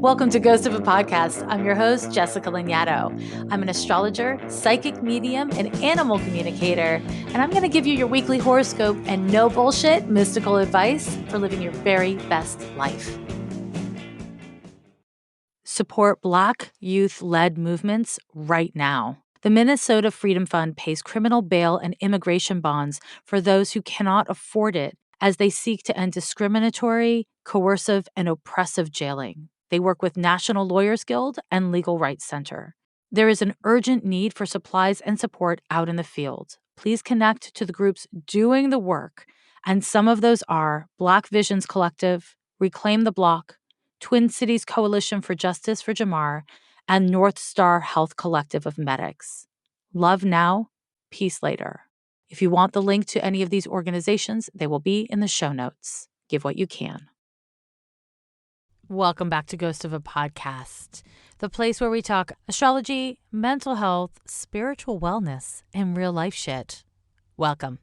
Welcome to Ghost of a Podcast. I'm your host, Jessica Lanyadoo. I'm an astrologer, psychic medium, and animal communicator, and I'm going to give you your weekly horoscope and no bullshit mystical advice for living your very best life. Support Black youth-led movements right now. The Minnesota Freedom Fund pays criminal bail and immigration bonds for those who cannot afford it as they seek to end discriminatory, coercive, and oppressive jailing. They work with National Lawyers Guild and Legal Rights Center. There is an urgent need for supplies and support out in the field. Please connect to the groups doing the work, and some of those are Black Visions Collective, Reclaim the Block, Twin Cities Coalition for Justice for Jamar, and North Star Health Collective of Medics. Love now, peace later. If you want the link to any of these organizations, they will be in the show notes. Give what you can. Welcome back to Ghost of a Podcast, the place where we talk astrology, mental health, spiritual wellness, and real life shit. Welcome.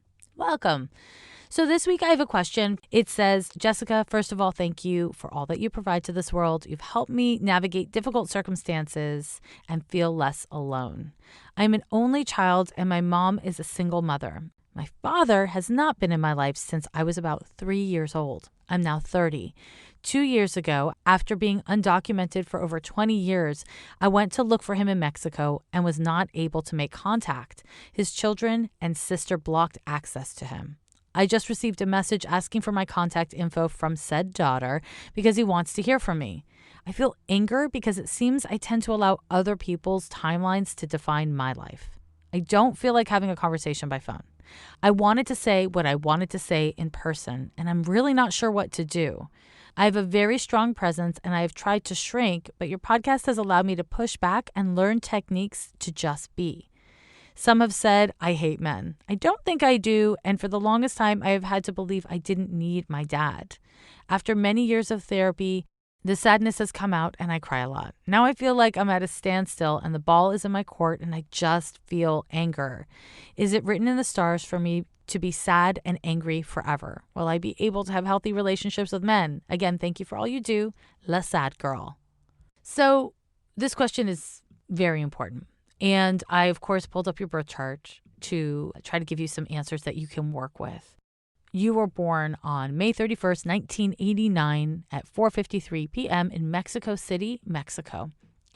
So this week I have a question. It says, Jessica, first of all, thank you for all that you provide to this world. You've helped me navigate difficult circumstances and feel less alone. I'm an only child and my mom is a single mother. My father has not been in my life since I was about 3 years old. I'm now 30. 2 years ago, after being undocumented for over 20 years, I went to look for him in Mexico and was not able to make contact. His children and sister blocked access to him. I just received a message asking for my contact info from said daughter because he wants to hear from me. I feel anger because it seems I tend to allow other people's timelines to define my life. I don't feel like having a conversation by phone. I wanted to say what I wanted to say in person, and I'm really not sure what to do. I have a very strong presence and I have tried to shrink, but your podcast has allowed me to push back and learn techniques to just be. Some have said I hate men. I don't think I do, and for the longest time I have had to believe I didn't need my dad. After many years of therapy, the sadness has come out and I cry a lot. Now I feel like I'm at a standstill and the ball is in my court and I just feel anger. Is it written in the stars for me to be sad and angry forever? Will I be able to have healthy relationships with men? Again, thank you for all you do. La sad girl. So this question is very important. And I, of course, pulled up your birth chart to try to give you some answers that you can work with. You were born on May 31st, 1989 at 4:53 p.m. in Mexico City, Mexico.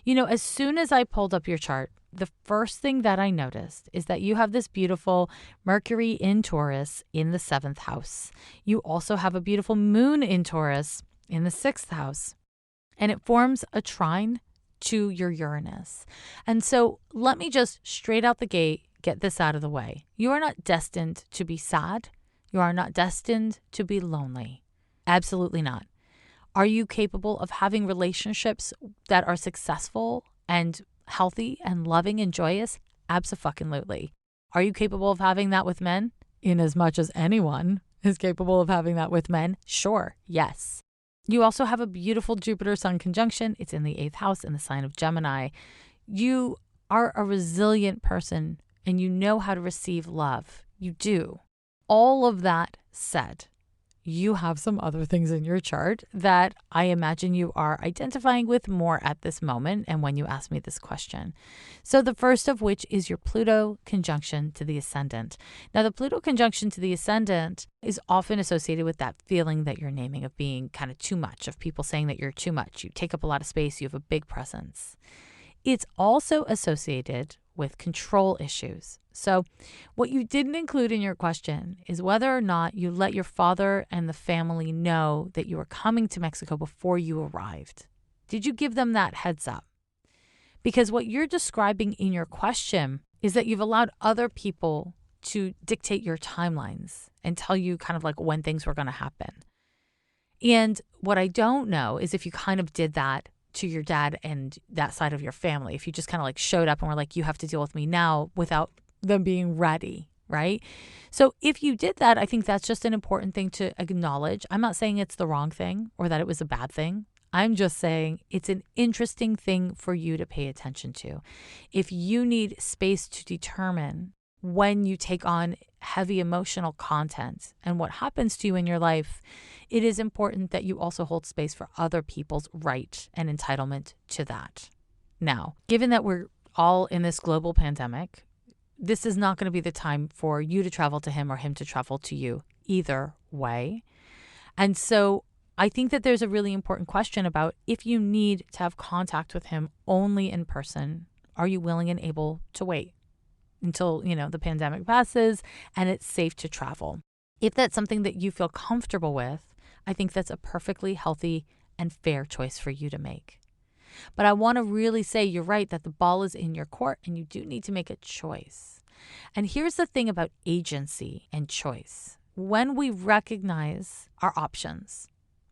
You know, as soon as I pulled up your chart, the first thing that I noticed is that you have this beautiful Mercury in Taurus in the 7th house. You also have a beautiful moon in Taurus in the 6th house. And it forms a trine to your Uranus. And so let me just straight out the gate get this out of the way. You are not destined to be sad. You are not destined to be lonely. Absolutely not. Are you capable of having relationships that are successful and healthy and loving and joyous? Abso-fucking-lutely. Are you capable of having that with men? In as much as anyone is capable of having that with men? Sure, yes. You also have a beautiful Jupiter-Sun conjunction. It's in the 8th house in the sign of Gemini. You are a resilient person and you know how to receive love. You do. All of that said, you have some other things in your chart that I imagine you are identifying with more at this moment and when you ask me this question. So the first of which is your Pluto conjunction to the ascendant. Now, the Pluto conjunction to the ascendant is often associated with that feeling that you're naming of being kind of too much, of people saying that you're too much. You take up a lot of space. You have a big presence. It's also associated with control issues. So what you didn't include in your question is whether or not you let your father and the family know that you were coming to Mexico before you arrived. Did you give them that heads up? Because what you're describing in your question is that you've allowed other people to dictate your timelines and tell you kind of like when things were going to happen. And what I don't know is if you kind of did that to your dad and that side of your family, if you just kind of like showed up and were like, you have to deal with me now without them being ready, right? So if you did that, I think that's just an important thing to acknowledge. I'm not saying it's the wrong thing or that it was a bad thing. I'm just saying it's an interesting thing for you to pay attention to. If you need space to determine when you take on heavy emotional content and what happens to you in your life, it is important that you also hold space for other people's right and entitlement to that. Now, given that we're all in this global pandemic, this is not going to be the time for you to travel to him or him to travel to you either way. And so I think that there's a really important question about if you need to have contact with him only in person, are you willing and able to wait until, the pandemic passes and it's safe to travel? If that's something that you feel comfortable with, I think that's a perfectly healthy and fair choice for you to make. But I want to really say you're right that the ball is in your court and you do need to make a choice. And here's the thing about agency and choice. When we recognize our options,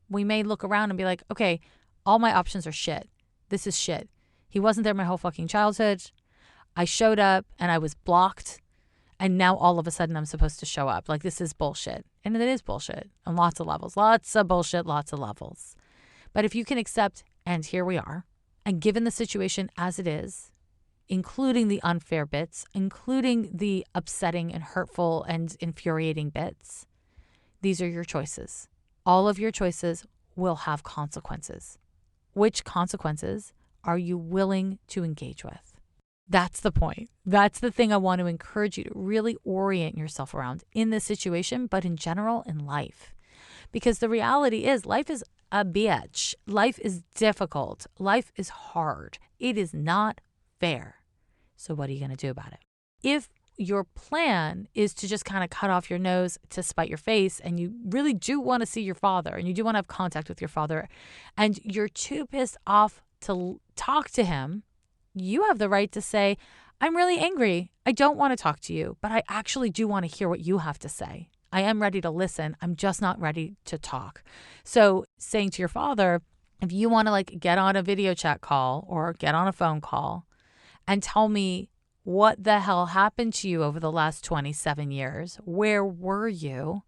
we may look around and be like, okay, all my options are shit. This is shit. He wasn't there my whole fucking childhood. I showed up and I was blocked. And now all of a sudden I'm supposed to show up. Like, this is bullshit. And it is bullshit on lots of levels. Lots of bullshit, lots of levels. But if you can accept, and here we are, and given the situation as it is, including the unfair bits, including the upsetting and hurtful and infuriating bits, these are your choices. All of your choices will have consequences. Which consequences are you willing to engage with? That's the point. That's the thing I want to encourage you to really orient yourself around in this situation, but in general in life. Because the reality is life is a bitch. Life is difficult. Life is hard. It is not fair. So what are you going to do about it? If your plan is to just kind of cut off your nose to spite your face, and you really do want to see your father and you do want to have contact with your father, and you're too pissed off to talk to him, you have the right to say, I'm really angry. I don't want to talk to you, but I actually do want to hear what you have to say. I am ready to listen. I'm just not ready to talk. So saying to your father, if you want to get on a video chat call or get on a phone call and tell me what the hell happened to you over the last 27 years, where were you?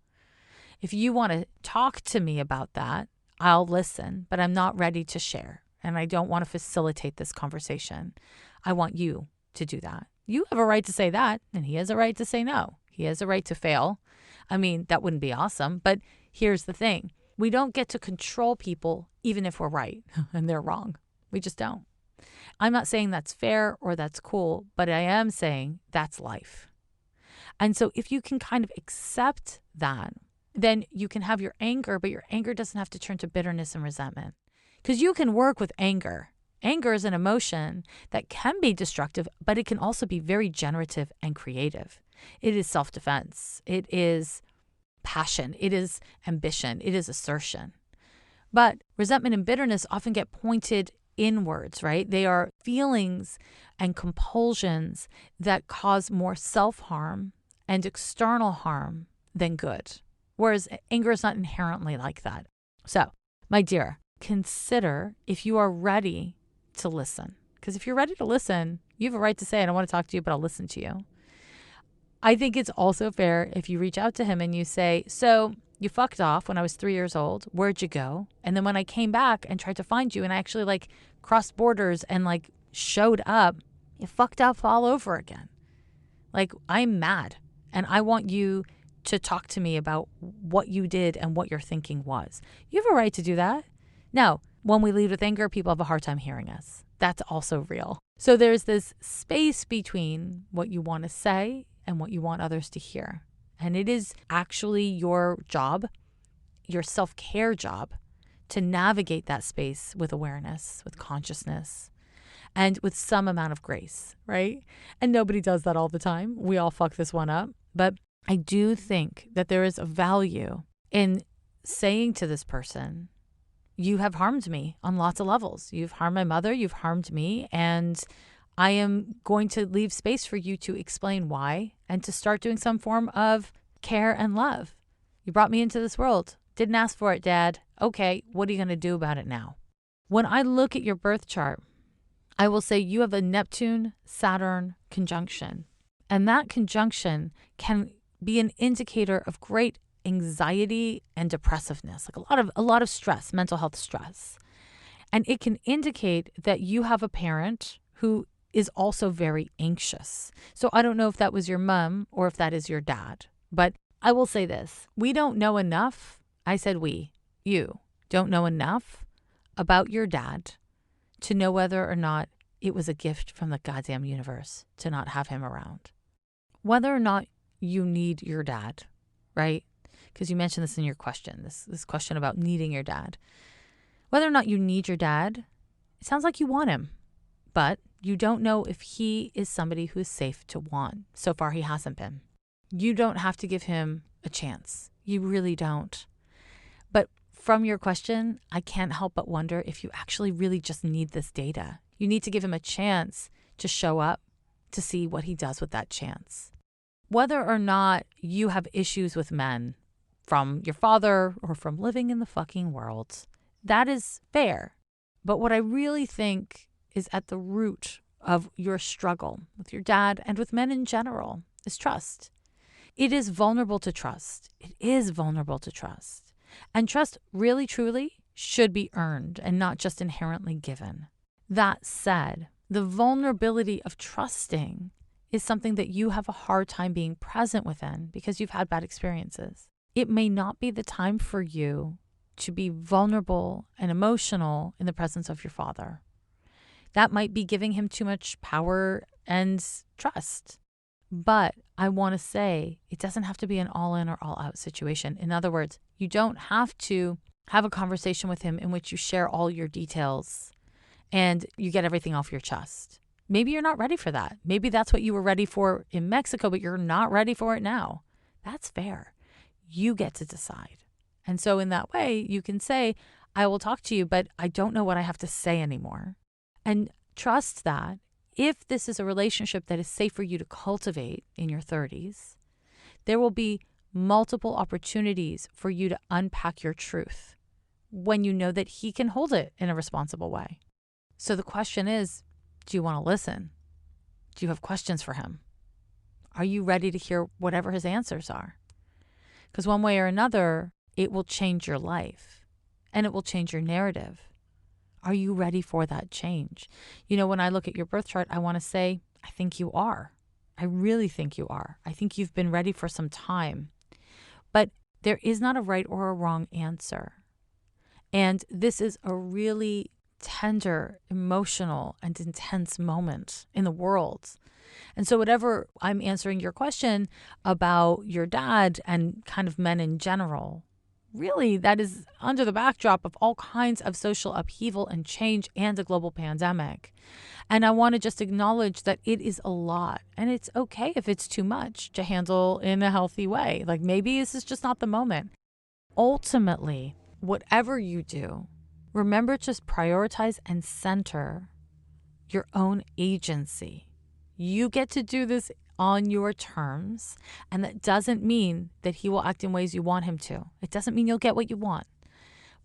If you want to talk to me about that, I'll listen, but I'm not ready to share. And I don't want to facilitate this conversation. I want you to do that. You have a right to say that, and he has a right to say no. He has a right to fail. I mean, that wouldn't be awesome, but here's the thing. We don't get to control people even if we're right and they're wrong. We just don't. I'm not saying that's fair or that's cool, but I am saying that's life. And so if you can kind of accept that, then you can have your anger, but your anger doesn't have to turn to bitterness and resentment. Because you can work with anger. Anger is an emotion that can be destructive, but it can also be very generative and creative. It is self-defense. It is passion. It is ambition. It is assertion. But resentment and bitterness often get pointed inwards, right? They are feelings and compulsions that cause more self-harm and external harm than good. Whereas anger is not inherently like that. So, my dear, consider if you are ready to listen. Because if you're ready to listen, you have a right to say, I don't want to talk to you, but I'll listen to you. I think it's also fair if you reach out to him and you say, so you fucked off when I was 3 years old. Where'd you go? And then when I came back and tried to find you and I actually crossed borders and showed up, you fucked up all over again. I'm mad and I want you to talk to me about what you did and what your thinking was. You have a right to do that. Now, when we lead with anger, people have a hard time hearing us. That's also real. So there's this space between what you want to say and what you want others to hear. And it is actually your job, your self-care job, to navigate that space with awareness, with consciousness, and with some amount of grace, right? And nobody does that all the time. We all fuck this one up. But I do think that there is a value in saying to this person, you have harmed me on lots of levels. You've harmed my mother, you've harmed me, and I am going to leave space for you to explain why and to start doing some form of care and love. You brought me into this world. Didn't ask for it, Dad. Okay, what are you going to do about it now? When I look at your birth chart, I will say you have a Neptune-Saturn conjunction. And that conjunction can be an indicator of great anxiety and depressiveness, a lot of stress, mental health stress. And it can indicate that you have a parent who is also very anxious. So I don't know if that was your mom or if that is your dad. But I will say this. We don't know enough. I said we. You don't know enough about your dad to know whether or not it was a gift from the goddamn universe to not have him around. Whether or not you need your dad, right? Because you mentioned this in your question, this question about needing your dad. Whether or not you need your dad, it sounds like you want him, but you don't know if he is somebody who is safe to want. So far, he hasn't been. You don't have to give him a chance. You really don't. But from your question, I can't help but wonder if you actually really just need this data. You need to give him a chance to show up to see what he does with that chance. Whether or not you have issues with men from your father or from living in the fucking world, that is fair. But what I really think is at the root of your struggle with your dad and with men in general is trust. It is vulnerable to trust. It is vulnerable to trust. And trust really, truly should be earned and not just inherently given. That said, the vulnerability of trusting is something that you have a hard time being present within because you've had bad experiences. It may not be the time for you to be vulnerable and emotional in the presence of your father. That might be giving him too much power and trust. But I want to say it doesn't have to be an all-in or all-out situation. In other words, you don't have to have a conversation with him in which you share all your details and you get everything off your chest. Maybe you're not ready for that. Maybe that's what you were ready for in Mexico, but you're not ready for it now. That's fair. You get to decide. And so in that way, you can say, I will talk to you, but I don't know what I have to say anymore. And trust that if this is a relationship that is safe for you to cultivate in your 30s, there will be multiple opportunities for you to unpack your truth when you know that he can hold it in a responsible way. So the question is, do you want to listen? Do you have questions for him? Are you ready to hear whatever his answers are? Because one way or another, it will change your life and it will change your narrative. Are you ready for that change? You know, when I look at your birth chart, I want to say, I think you are. I really think you are. I think you've been ready for some time. But there is not a right or a wrong answer. And this is a really tender, emotional, and intense moment in the world. And so whatever I'm answering your question about your dad and kind of men in general, really that is under the backdrop of all kinds of social upheaval and change and a global pandemic. And I want to just acknowledge that it is a lot and it's okay if it's too much to handle in a healthy way. Like maybe this is just not the moment. Ultimately, whatever you do, remember to prioritize and center your own agency. You get to do this on your terms, and that doesn't mean that he will act in ways you want him to. It doesn't mean you'll get what you want,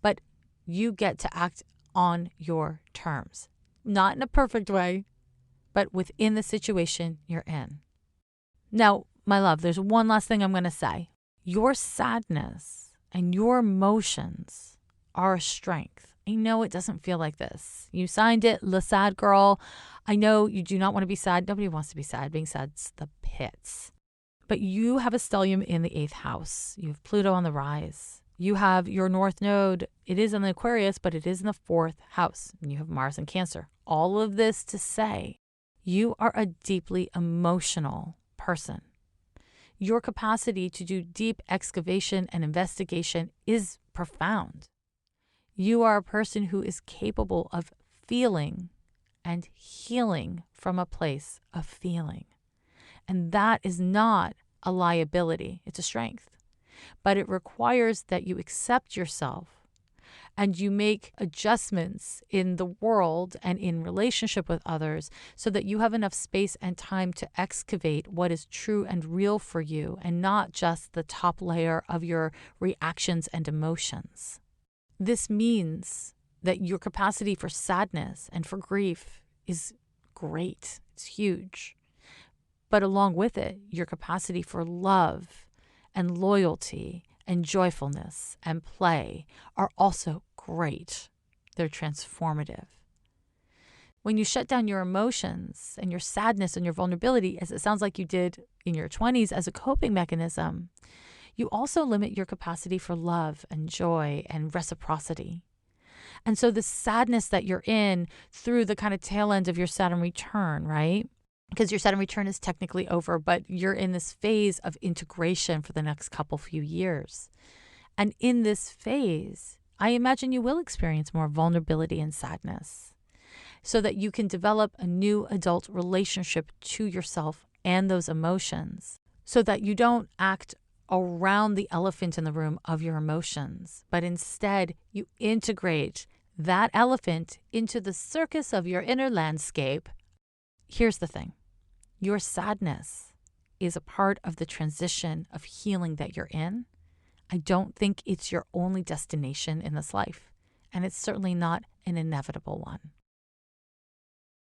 but you get to act on your terms. Not in a perfect way, but within the situation you're in. Now, my love, there's one last thing I'm going to say. Your sadness and your emotions are a strength. I know it doesn't feel like this. You signed it, the sad girl. I know you do not want to be sad. Nobody wants to be sad. Being sad's the pits. But you have a stellium in the 8th house. You have Pluto on the rise. You have your North Node. It is in the Aquarius, but it is in the 4th house. And you have Mars in Cancer. All of this to say, you are a deeply emotional person. Your capacity to do deep excavation and investigation is profound. You are a person who is capable of feeling and healing from a place of feeling. And that is not a liability. It's a strength. But it requires that you accept yourself and you make adjustments in the world and in relationship with others so that you have enough space and time to excavate what is true and real for you and not just the top layer of your reactions and emotions. This means that your capacity for sadness and for grief is great. It's huge. But along with it, your capacity for love and loyalty and joyfulness and play are also great. They're transformative. When you shut down your emotions and your sadness and your vulnerability, as it sounds like you did in your 20s as a coping mechanism, you also limit your capacity for love and joy and reciprocity. And so the sadness that you're in through the kind of tail end of your Saturn return, right? Because your Saturn return is technically over, but you're in this phase of integration for the next few years. And in this phase, I imagine you will experience more vulnerability and sadness so that you can develop a new adult relationship to yourself and those emotions so that you don't act around the elephant in the room of your emotions, but instead you integrate that elephant into the circus of your inner landscape. Here's the thing. Your sadness is a part of the transition of healing that you're in. I don't think it's your only destination in this life, and it's certainly not an inevitable one.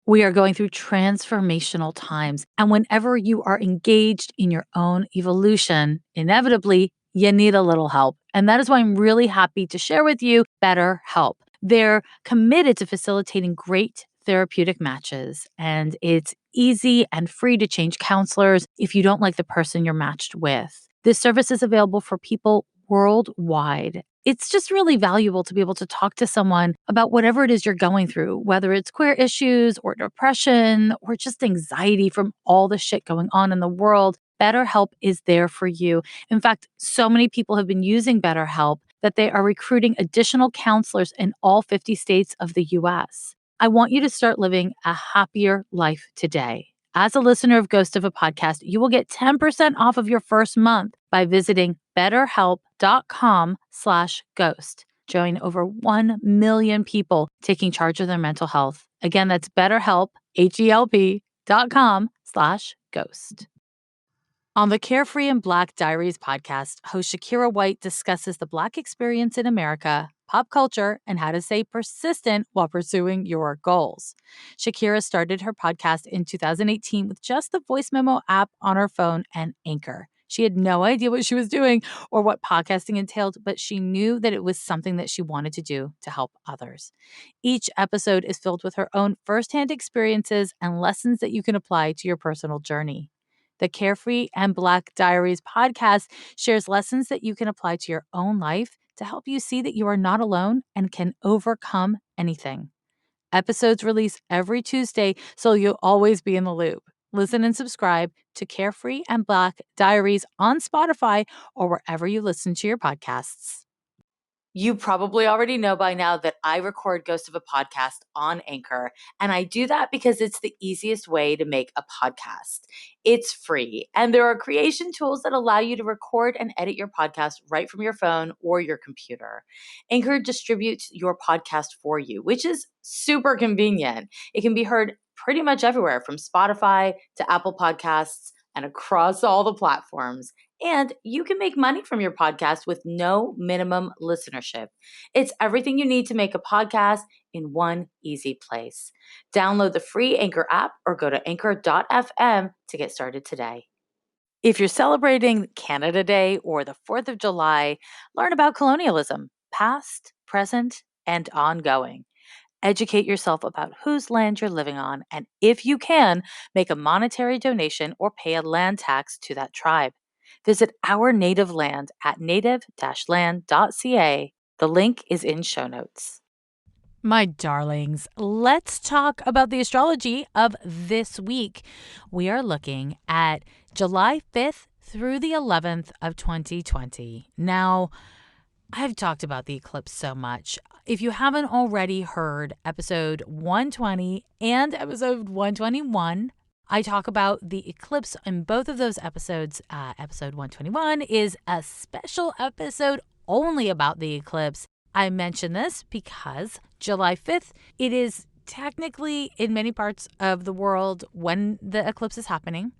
We are going through transformational times, and whenever you are engaged in your own evolution, inevitably, you need a little help. And that is why I'm really happy to share with you BetterHelp. They're committed to facilitating great therapeutic matches, and it's easy and free to change counselors if you don't like the person you're matched with. This service is available for people worldwide. It's just really valuable to be able to talk to someone about whatever it is you're going through, whether it's queer issues or depression or just anxiety from all the shit going on in the world. BetterHelp is there for you. In fact, so many people have been using BetterHelp that they are recruiting additional counselors in all 50 states of the US. I want you to start living a happier life today. As a listener of Ghost of a Podcast, you will get 10% off of your first month by visiting betterhelp.com/ghost. Join over 1 million people taking charge of their mental health. Again, that's betterhelp, HELP.com/ghost. On the Carefree and Black Diaries podcast, host Shakira White discusses the Black experience in America, pop culture, and how to stay persistent while pursuing your goals. Shakira started her podcast in 2018 with just the voice memo app on her phone and Anchor. She had no idea what she was doing or what podcasting entailed, but she knew that it was something that she wanted to do to help others. Each episode is filled with her own firsthand experiences and lessons that you can apply to your personal journey. The Carefree and Black Diaries podcast shares lessons that you can apply to your own life to help you see that you are not alone and can overcome anything. Episodes release every Tuesday, so you'll always be in the loop. Listen and subscribe to Carefree and Black Diaries on Spotify or wherever you listen to your podcasts. You probably already know by now that I record Ghost of a Podcast on Anchor, and I do that because it's the easiest way to make a podcast. It's free, and there are creation tools that allow you to record and edit your podcast right from your phone or your computer. Anchor distributes your podcast for you, which is super convenient. It can be heard pretty much everywhere from Spotify to Apple Podcasts and across all the platforms. And you can make money from your podcast with no minimum listenership. It's everything you need to make a podcast in one easy place. Download the free Anchor app or go to anchor.fm to get started today. If you're celebrating Canada Day or the 4th of July, learn about colonialism, past, present, and ongoing. Educate yourself about whose land you're living on, and if you can, make a monetary donation or pay a land tax to that tribe. Visit our native land at native-land.ca. The link is in show notes. My darlings, let's talk about the astrology of this week. We are looking at July 5th through the 11th of 2020. Now, I've talked about the eclipse so much. If you haven't already heard episode 120 and episode 121, I talk about the eclipse in both of those episodes. Episode 121 is a special episode only about the eclipse. I mention this because July 5th, it is technically in many parts of the world when the eclipse is happening,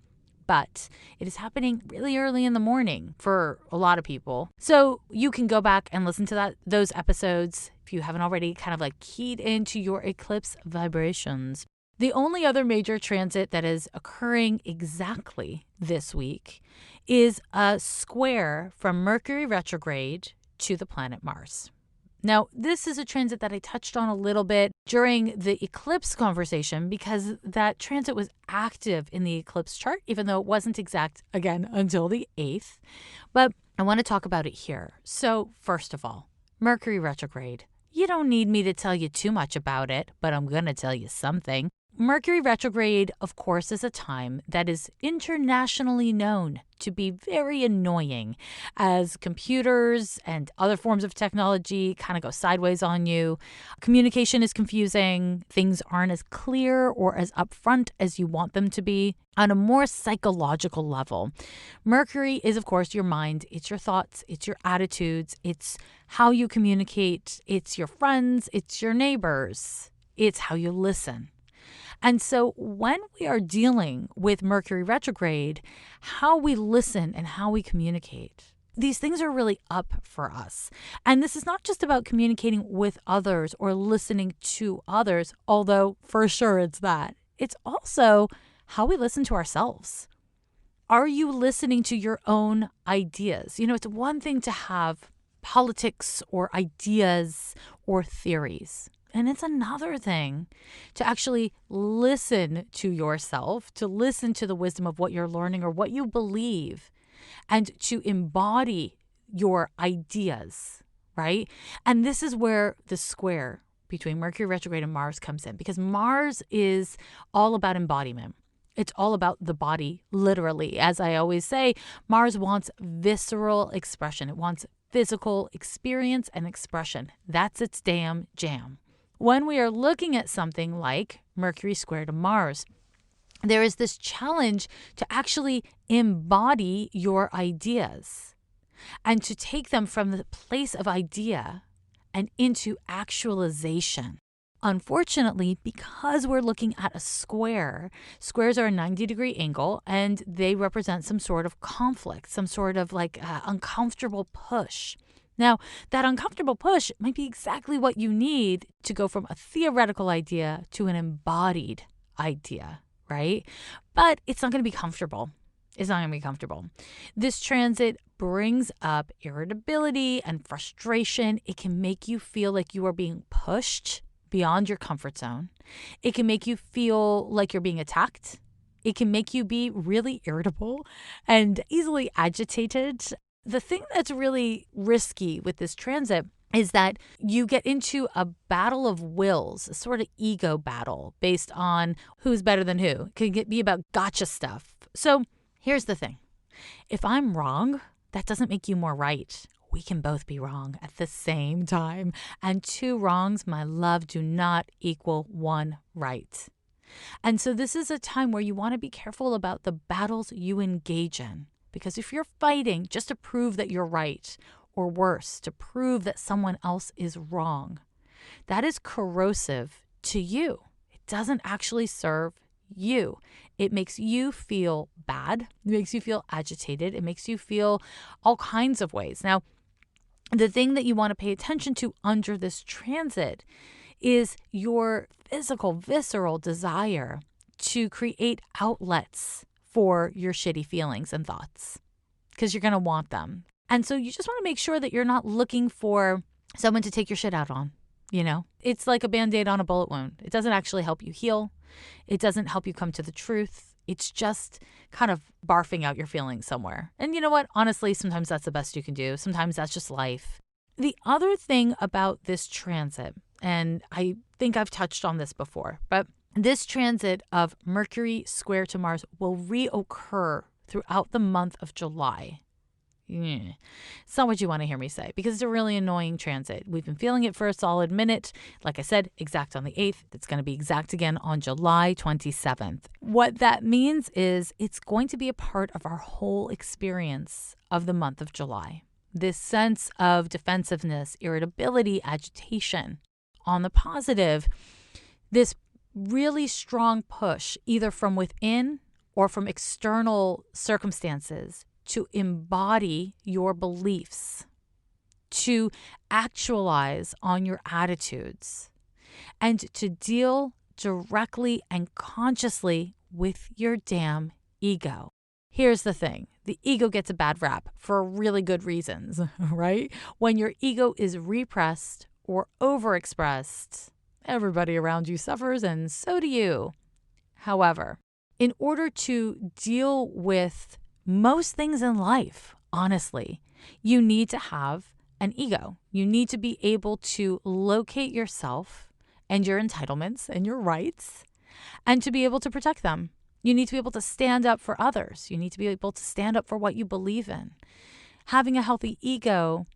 but it is happening really early in the morning for a lot of people. So you can go back and listen to those episodes if you haven't already kind of like keyed into your eclipse vibrations. The only other major transit that is occurring exactly this week is a square from Mercury retrograde to the planet Mars. Now, this is a transit that I touched on a little bit during the eclipse conversation because that transit was active in the eclipse chart, even though it wasn't exact, again, until the 8th. But I want to talk about it here. So, first of all, Mercury retrograde. You don't need me to tell you too much about it, but I'm going to tell you something. Mercury retrograde, of course, is a time that is internationally known to be very annoying as computers and other forms of technology kind of go sideways on you. Communication is confusing. Things aren't as clear or as upfront as you want them to be. On a more psychological level, Mercury is, of course, your mind. It's your thoughts. It's your attitudes. It's how you communicate. It's your friends. It's your neighbors. It's how you listen. And so when we are dealing with Mercury retrograde, how we listen and how we communicate, these things are really up for us. And this is not just about communicating with others or listening to others, although for sure it's that. It's also how we listen to ourselves. Are you listening to your own ideas? It's one thing to have politics or ideas or theories. And it's another thing to actually listen to yourself, to listen to the wisdom of what you're learning or what you believe, and to embody your ideas, right? And this is where the square between Mercury retrograde and Mars comes in, because Mars is all about embodiment. It's all about the body, literally. As I always say, Mars wants visceral expression. It wants physical experience and expression. That's its damn jam. When we are looking at something like Mercury square to Mars, there is this challenge to actually embody your ideas and to take them from the place of idea and into actualization. Unfortunately, because we're looking at a square, squares are a 90-degree angle and they represent some sort of conflict, some sort of uncomfortable push. Now, that uncomfortable push might be exactly what you need to go from a theoretical idea to an embodied idea, right? But it's not going to be comfortable. It's not going to be comfortable. This transit brings up irritability and frustration. It can make you feel like you are being pushed beyond your comfort zone. It can make you feel like you're being attacked. It can make you be really irritable and easily agitated. The thing that's really risky with this transit is that you get into a battle of wills, a sort of ego battle based on who's better than who. It can be about gotcha stuff. So here's the thing. If I'm wrong, that doesn't make you more right. We can both be wrong at the same time. And 2 wrongs, my love, do not equal 1 right. And so this is a time where you want to be careful about the battles you engage in. Because if you're fighting just to prove that you're right, or worse, to prove that someone else is wrong, that is corrosive to you. It doesn't actually serve you. It makes you feel bad. It makes you feel agitated. It makes you feel all kinds of ways. Now, the thing that you want to pay attention to under this transit is your physical, visceral desire to create outlets for your shitty feelings and thoughts, because you're going to want them. And so you just want to make sure that you're not looking for someone to take your shit out on. It's like a Band-Aid on a bullet wound. It doesn't actually help you heal. It doesn't help you come to the truth. It's just kind of barfing out your feelings somewhere. And you know what? Honestly, sometimes that's the best you can do. Sometimes that's just life. The other thing about this transit, and I think I've touched on this before, but this transit of Mercury square to Mars will reoccur throughout the month of July. It's not what you want to hear me say, because it's a really annoying transit. We've been feeling it for a solid minute. Like I said, exact on the 8th. It's going to be exact again on July 27th. What that means is it's going to be a part of our whole experience of the month of July. This sense of defensiveness, irritability, agitation. On the positive, this really strong push, either from within or from external circumstances, to embody your beliefs, to actualize on your attitudes, and to deal directly and consciously with your damn ego. Here's the thing. the ego gets a bad rap for really good reasons, right? When your ego is repressed or overexpressed, everybody around you suffers, and so do you. However, in order to deal with most things in life, honestly, you need to have an ego. You need to be able to locate yourself and your entitlements and your rights, and to be able to protect them. You need to be able to stand up for others. You need to be able to stand up for what you believe in. Having a healthy ego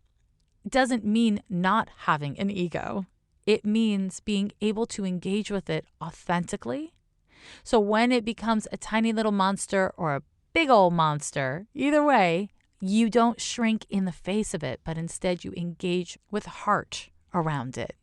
doesn't mean not having an ego. It means being able to engage with it authentically. So when it becomes a tiny little monster or a big old monster, either way, you don't shrink in the face of it, but instead you engage with heart around it,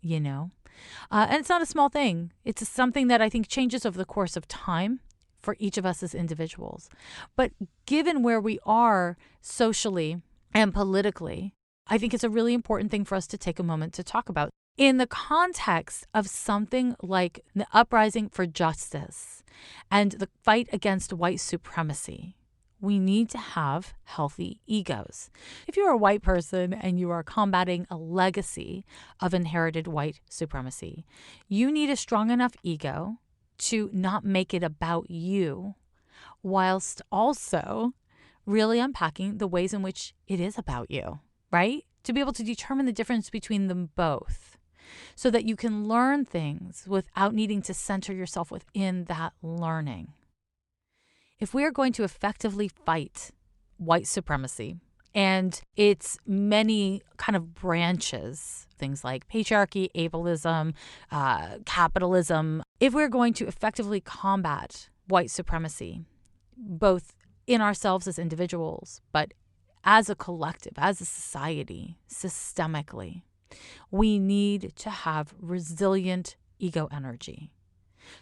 And it's not a small thing. It's something that I think changes over the course of time for each of us as individuals. But given where we are socially and politically, I think it's a really important thing for us to take a moment to talk about. In the context of something like the uprising for justice and the fight against white supremacy, we need to have healthy egos. If you're a white person and you are combating a legacy of inherited white supremacy, you need a strong enough ego to not make it about you, whilst also really unpacking the ways in which it is about you, right? To be able to determine the difference between them both so that you can learn things without needing to center yourself within that learning. If we are going to effectively fight white supremacy and its many kind of branches, things like patriarchy, ableism, capitalism, if we're going to effectively combat white supremacy, both in ourselves as individuals, but as a collective, as a society, systemically, we need to have resilient ego energy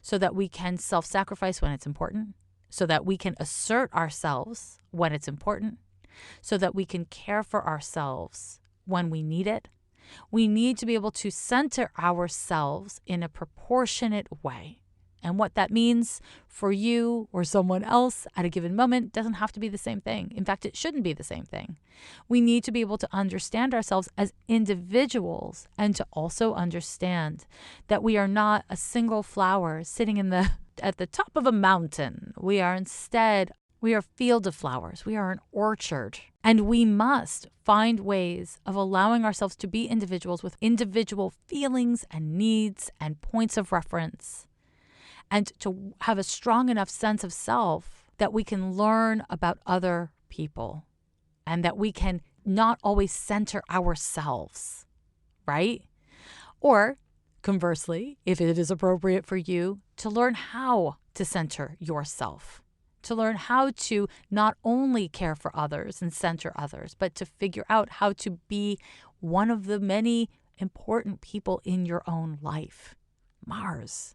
so that we can self-sacrifice when it's important, so that we can assert ourselves when it's important, so that we can care for ourselves when we need it. We need to be able to center ourselves in a proportionate way. And what that means for you or someone else at a given moment doesn't have to be the same thing. In fact, it shouldn't be the same thing. We need to be able to understand ourselves as individuals and to also understand that we are not a single flower sitting at the top of a mountain. We are a field of flowers. We are an orchard. And we must find ways of allowing ourselves to be individuals with individual feelings and needs and points of reference, and to have a strong enough sense of self that we can learn about other people and that we can not always center ourselves, right? Or conversely, if it is appropriate for you, to learn how to center yourself, to learn how to not only care for others and center others, but to figure out how to be one of the many important people in your own life. Mars.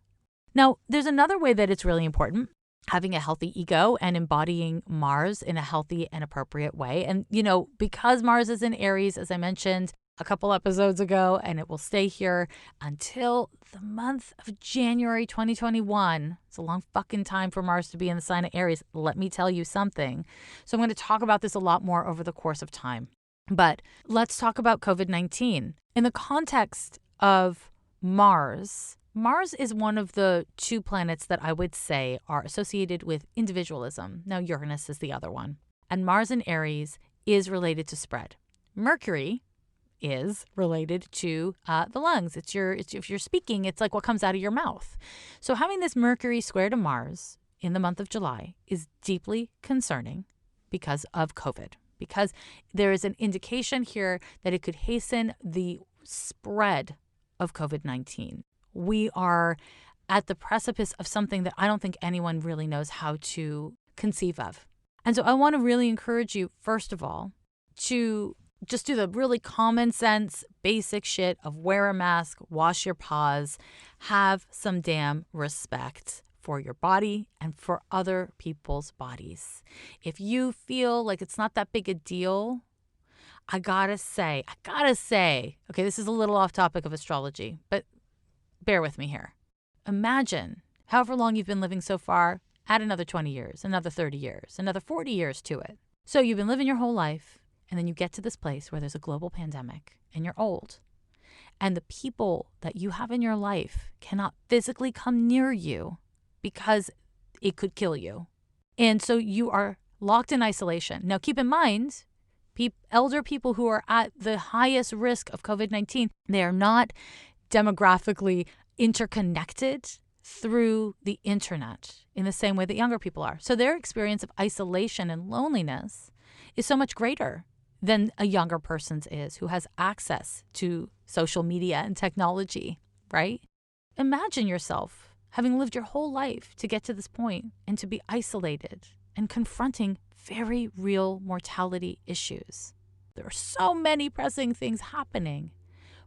Now, there's another way that it's really important, having a healthy ego and embodying Mars in a healthy and appropriate way. And, because Mars is in Aries, as I mentioned a couple episodes ago, and it will stay here until the month of January 2021. It's a long fucking time for Mars to be in the sign of Aries. Let me tell you something. So I'm going to talk about this a lot more over the course of time. But let's talk about COVID-19. In the context of Mars is one of the two planets that I would say are associated with individualism. Now, Uranus is the other one. And Mars in Aries is related to spread. Mercury is related to the lungs. If you're speaking, it's like what comes out of your mouth. So having this Mercury square to Mars in the month of July is deeply concerning because of COVID, because there is an indication here that it could hasten the spread of COVID-19. We are at the precipice of something that I don't think anyone really knows how to conceive of. And so I want to really encourage you, first of all, to just do the really common sense, basic shit of wear a mask, wash your paws, have some damn respect for your body and for other people's bodies. If you feel like it's not that big a deal, I gotta say, okay, this is a little off topic of astrology, but bear with me here. Imagine however long you've been living so far, add another 20 years, another 30 years, another 40 years to it. So you've been living your whole life, and then you get to this place where there's a global pandemic and you're old. And the people that you have in your life cannot physically come near you because it could kill you. And so you are locked in isolation. Now, keep in mind, elder people who are at the highest risk of COVID-19, they are not demographically interconnected through the internet in the same way that younger people are. So their experience of isolation and loneliness is so much greater than a younger person's is, who has access to social media and technology, right? Imagine yourself having lived your whole life to get to this point and to be isolated and confronting very real mortality issues. There are so many pressing things happening,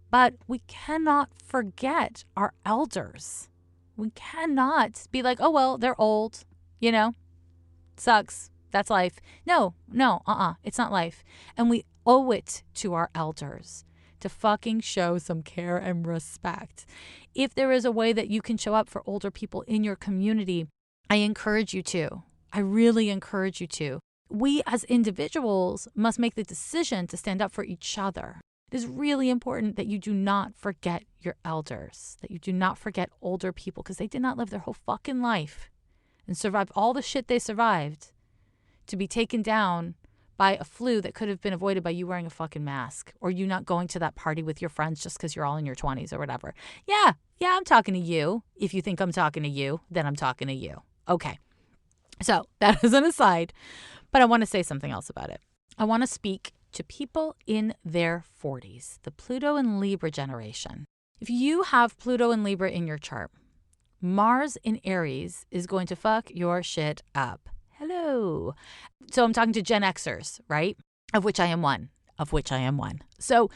but we cannot forget our elders. We cannot be like, oh, well, they're old, sucks. That's life. No, it's not life. And we owe it to our elders to fucking show some care and respect. If there is a way that you can show up for older people in your community, I encourage you to. I really encourage you to. We as individuals must make the decision to stand up for each other. It is really important that you do not forget your elders, that you do not forget older people, because they did not live their whole fucking life and survive all the shit they survived to be taken down by a flu that could have been avoided by you wearing a fucking mask or you not going to that party with your friends just because you're all in your 20s or whatever. Yeah, I'm talking to you. If you think I'm talking to you, then I'm talking to you. Okay. So that is an aside, but I want to say something else about it. I want to speak to people in their 40s, the Pluto and Libra generation. If you have Pluto and Libra in your chart, Mars in Aries is going to fuck your shit up. Hello. So I'm talking to Gen Xers, right? Of which I am one. So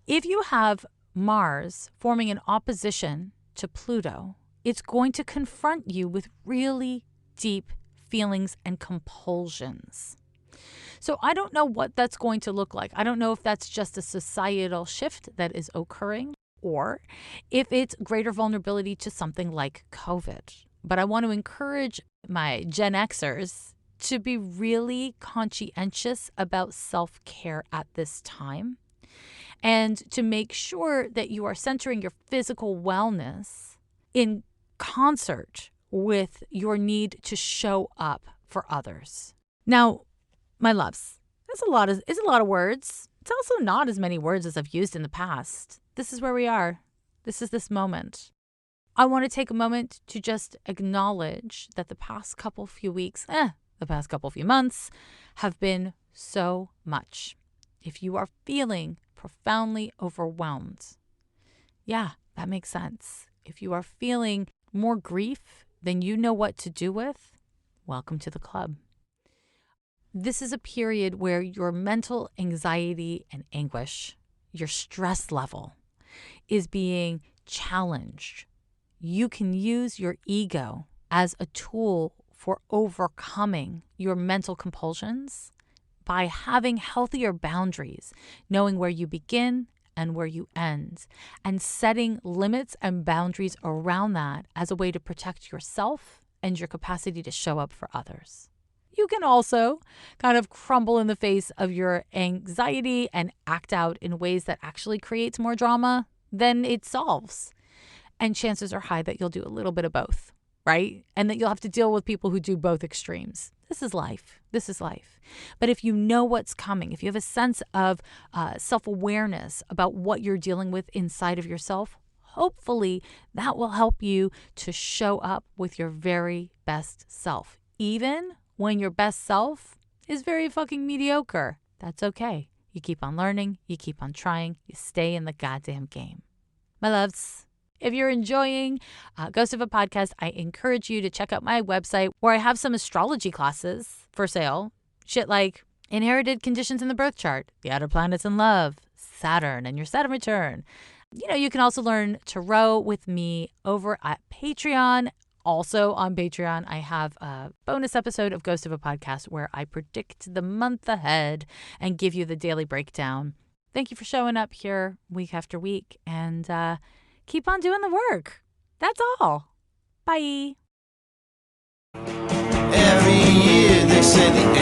if you have Mars forming an opposition to Pluto, it's going to confront you with really deep feelings and compulsions. So I don't know what that's going to look like. I don't know if that's just a societal shift that is occurring or if it's greater vulnerability to something like COVID. But I want to encourage my Gen Xers to be really conscientious about self-care at this time and to make sure that you are centering your physical wellness in concert with your need to show up for others. Now, my loves, it's a lot of words. It's also not as many words as I've used in the past. This is where we are. This is this moment. I want to take a moment to just acknowledge that the past couple few months have been so much. If you are feeling profoundly overwhelmed, yeah, that makes sense. If you are feeling more grief than you know what to do with, welcome to the club. This is a period where your mental anxiety and anguish, your stress level, is being challenged. You can use your ego as a tool for overcoming your mental compulsions by having healthier boundaries, knowing where you begin and where you end, and setting limits and boundaries around that as a way to protect yourself and your capacity to show up for others. You can also kind of crumble in the face of your anxiety and act out in ways that actually creates more drama than it solves. And chances are high that you'll do a little bit of both, right? And that you'll have to deal with people who do both extremes. This is life. But if you know what's coming, if you have a sense of self-awareness about what you're dealing with inside of yourself, hopefully that will help you to show up with your very best self, even when your best self is very fucking mediocre. That's okay. You keep on learning, you keep on trying, you stay in the goddamn game. My loves, if you're enjoying Ghost of a Podcast, I encourage you to check out my website where I have some astrology classes for sale. Shit like inherited conditions in the birth chart, the outer planets in love, Saturn and your Saturn return. You can also learn tarot with me over at Patreon. Also on Patreon, I have a bonus episode of Ghost of a Podcast where I predict the month ahead and give you the daily breakdown. Thank you for showing up here week after week and keep on doing the work. That's all. Bye. Every year they say the